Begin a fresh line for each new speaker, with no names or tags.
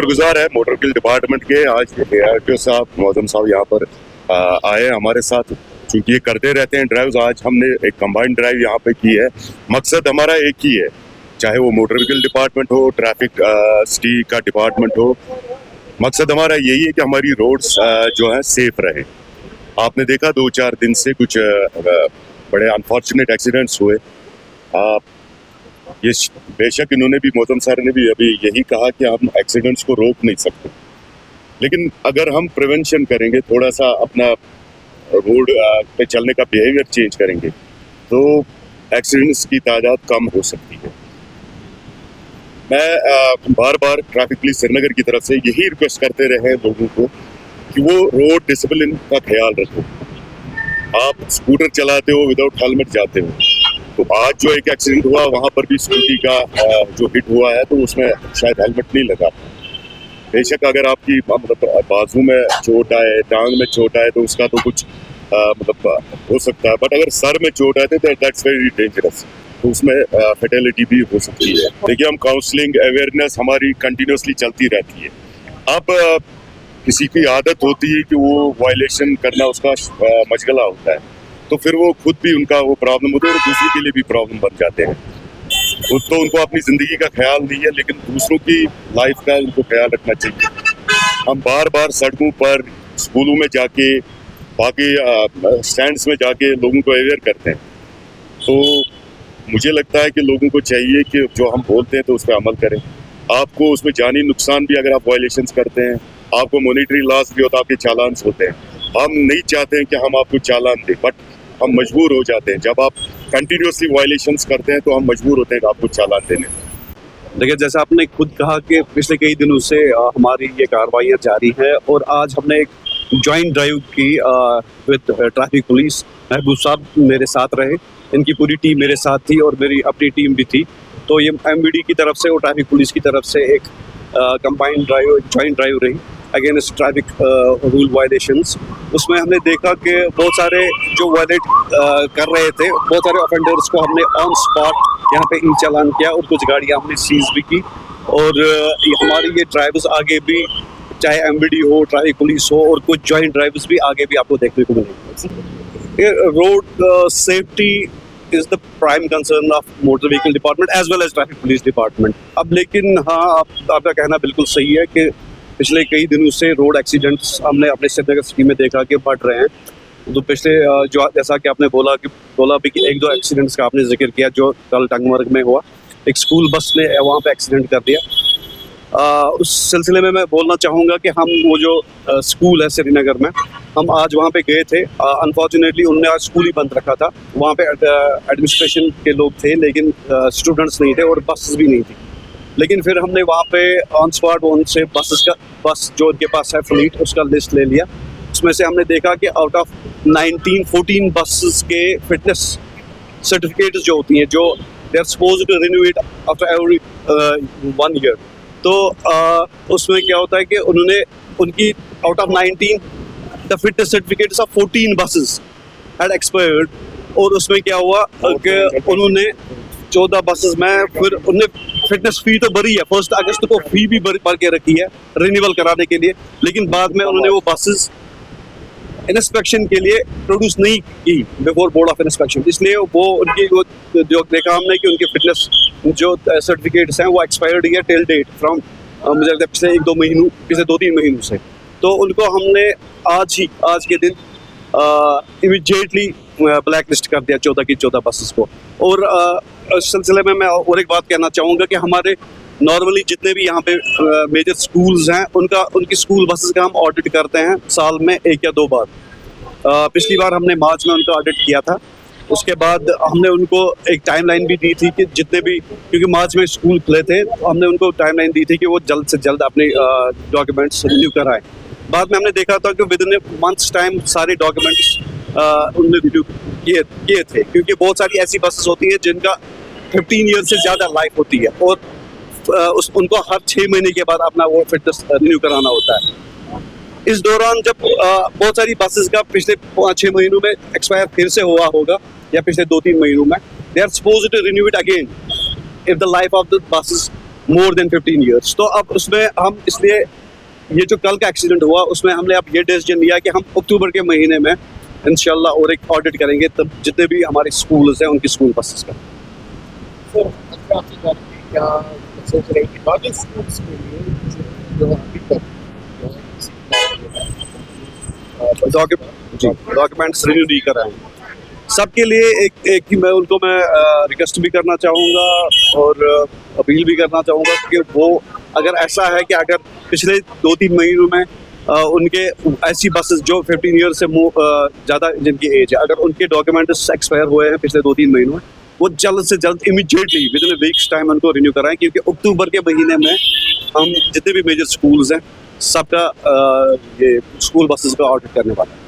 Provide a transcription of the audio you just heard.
शुक्रगुजार है motor vehicle department के। आज ARTO साहब मौजम साहब यहाँ पर आए हमारे साथ, चूँकि ये करते रहते हैं ड्राइव्स। आज हमने एक कंबाइंड ड्राइव यहाँ पे की है। मकसद हमारा एक ही है, चाहे वो मोटर व्हीकल डिपार्टमेंट हो, ट्रैफिक सिटी का डिपार्टमेंट हो, मकसद हमारा यही है कि हमारी रोड्स जो है सेफ रहे। आपने देखा 2-4 दिन से कुछ बड़े अनफॉर्चुनेट एक्सीडेंट्स हुए। ये बेशक इन्होंने भी, मौजम सर ने भी अभी यही कहा कि हम एक्सीडेंट्स को रोक नहीं सकते, लेकिन अगर हम प्रिवेंशन करेंगे, थोड़ा सा अपना रोड पे चलने का बिहेवियर चेंज करेंगे, तो एक्सीडेंट्स की तादाद कम हो सकती है। मैं बार बार ट्रैफिक पुलिस श्रीनगर की तरफ से यही रिक्वेस्ट करते रहे लोगों को कि वो रोड डिसिप्लिन का ख्याल रखें। आप स्कूटर चलाते हो, विदाउट हेलमेट जाते हो, तो आज जो एक एक्सीडेंट हुआ वहाँ पर भी स्कूटी का जो हिट हुआ है, तो उसमें शायद हेलमेट नहीं लगा। बेशक अगर आपकी मतलब बाजू में चोट आए, टांग में चोट आए, तो उसका तो कुछ मतलब हो सकता है, बट अगर सर में चोट आए तो दैट्स वेरी डेंजरस, तो उसमें फेटेलिटी भी हो सकती है। देखिए, हम काउंसलिंग अवेयरनेस हमारी कंटिन्यूसली चलती रहती है। अब किसी की आदत होती है कि वो वायलेशन करना उसका मशगला होता है, तो फिर वो खुद भी उनका वो प्रॉब्लम होती है और दूसरों के लिए भी प्रॉब्लम बन जाते हैं। तो उनको अपनी ज़िंदगी का ख्याल नहीं है, लेकिन दूसरों की लाइफ का उनको ख्याल रखना चाहिए। हम बार बार सड़कों पर, स्कूलों में जाके, बाकी स्टैंड्स में जाके लोगों को अवेयर करते हैं। तो मुझे लगता है कि लोगों को चाहिए कि जो हम बोलते हैं तो उस पर अमल करें। आपको उसमें जानी नुकसान भी अगर आप वायलेशंस करते हैं, आपको मॉनिटरी लॉस भी होता है, आपके चालान होते हैं। हम नहीं चाहते हैं कि हम आपको चालान दें, बट हम मजबूर हो जाते हैं। जब आप कंटिन्यूसली वायलेशंस करते हैं तो हम मजबूर होते हैं कि आपको चालान देने।
देखिए, जैसा आपने खुद कहा कि पिछले कई दिनों से हमारी ये कार्रवाइयाँ जारी हैं, और आज हमने एक जॉइंट ड्राइव की विद ट्रैफिक पुलिस। महबूब साहब मेरे साथ रहे, इनकी पूरी टीम मेरे साथ थी और मेरी अपनी टीम भी थी। तो ये MVD की तरफ से और ट्रैफिक पुलिस की तरफ से एक कंबाइंड ड्राइव, जॉइंट ड्राइव रही अगेंस्ट ट्रैफिक रूल वायलेशंस। उसमें हमने देखा कि बहुत सारे जो वायलेट कर रहे थे, बहुत सारे ऑफेंडर्स को हमने ऑन स्पॉट यहाँ पे ई चालान किया और कुछ गाड़ियाँ हमने सीज भी की। और हमारी ये ड्राइव्स आगे भी, चाहे MVD हो, ट्रैफिक पुलिस हो, और कुछ जॉइंट ड्राइव्स भी आगे भी आपको देखने को मिलेंगे। Road safety is the prime concern of motor vehicle department as well as traffic police department. अब लेकिन हाँ, आपका कहना बिल्कुल सही है कि पिछले कई दिनों से रोड एक्सीडेंट्स हमने अपने श्रीनगर सिटी में देखा कि बढ़ रहे हैं। तो पिछले जो, जैसा कि आपने बोला भी कि 1-2 एक्सीडेंट्स का आपने जिक्र किया जो कल टंगमर्ग में हुआ। एक स्कूल बस ने वहाँ पे एक्सीडेंट कर दिया। उस सिलसिले में मैं बोलना चाहूँगा कि हम वो जो स्कूल है श्रीनगर में, हम आज वहाँ पे गए थे। अनफॉर्चुनेटली उन्होंने आज स्कूल ही बंद रखा था। वहाँ पे एडमिनिस्ट्रेशन के लोग थे, लेकिन स्टूडेंट्स नहीं थे और बसेस भी नहीं थी। लेकिन फिर हमने वहाँ पे ऑन स्पॉट उनसे बस जो उनके पास है फ्लीट, उसका लिस्ट ले लिया। उसमें से हमने देखा कि आउट ऑफ 14 बसेस के फिटनेस सर्टिफिकेट्स जो होती हैं, जो they are supposed to renew it after every 1 year. तो उसमें क्या होता है कि उन्होंने उनकी out of 19 the fitness certificates of 14 buses had expired. और उसमें क्या हुआ कि उन्होंने 14 बसेस में फिर उन्हें फिटनेस फी तो भरी है, 1 अगस्त को फी भी भर के रखी है रिन्यूअल कराने के लिए, लेकिन बाद में उन्होंने वो बसेस इंस्पेक्शन के लिए प्रोड्यूस नहीं की बिफोर बोर्ड ऑफ इंस्पेक्शन। इसलिए वो उनकी जो देखा हमने कि उनकी फिटनेस जो सर्टिफिकेट्स हैं वो एक्सपायर्ड है टिल डेट फ्रॉम मुझे लगता है पिछले 1-2 महीनों, पिछले 2-3 महीनों से। तो उनको हमने आज के दिन इमीडिएटली ब्लैक लिस्ट कर दिया 14 की 14 बसेस को। और इस सिलसिले में मैं और एक बात कहना चाहूँगा कि हमारे नॉर्मली जितने भी यहाँ पे मेजर स्कूल्स हैं, उनकी स्कूल बसेस का हम ऑडिट करते हैं साल में 1 या 2 बार। पिछली बार हमने मार्च में उनका ऑडिट किया था। उसके बाद हमने उनको एक टाइमलाइन भी दी थी कि जितने भी, क्योंकि मार्च में स्कूल खुले थे, हमने उनको टाइमलाइन दी थी कि वो जल्द से जल्द अपने डॉक्यूमेंट्स रिन्यू कराएं। बाद में हमने देखा था कि विद इन मंथ्स टाइम सारे डॉक्यूमेंट्स उन्होंने रिन्यू किए थे, क्योंकि बहुत सारी ऐसी बसेस होती हैं जिनका 15 ईयर से ज़्यादा लाइफ होती है और उनको हर 6 महीने के बाद अपना वो फिटनेस रिन्यू कराना होता है। इस दौरान जब बहुत सारी बसेस का पिछले 5-6 महीनों में एक्सपायर फिर से हुआ होगा, या पिछले 2-3 महीनों में, they are supposed to renew it again if the life of the buses more than 15 years. तो अब उसमें हम इसलिए ये जो कल का एक्सीडेंट हुआ उसमें हमने अब ये डिसीजन लिया कि हम अक्टूबर के महीने में इंशाल्लाह और एक ऑडिट करेंगे, तब जितने भी हमारे स्कूल्स हैं उनकी स्कूल बसेस का।
सर अच्छा आपसे जानते हैं क्या सोच रहे हैं कि बाकी स्कूल्स के लिए जो अभी तक जो है
डॉक्यूमेंट्स रिन्यू नहीं कराए सबके लिए एक ही मैं रिक्वेस्ट भी करना चाहूँगा और अपील भी करना चाहूँगा कि वो अगर ऐसा है कि अगर पिछले 2-3 महीनों में उनके ऐसी बसेस जो 15 ईयर से ज़्यादा जिनकी एज है, अगर उनके डॉक्यूमेंट्स एक्सपायर हुए हैं पिछले 2-3 महीनों में, वो जल्द से जल्द immediately with in weeks time उनको रिन्यू कराएं, क्योंकि अक्टूबर के महीने में हम जितने भी मेजर स्कूल्स हैं सबका ये स्कूल बसेस का ऑडिट करने वाला है।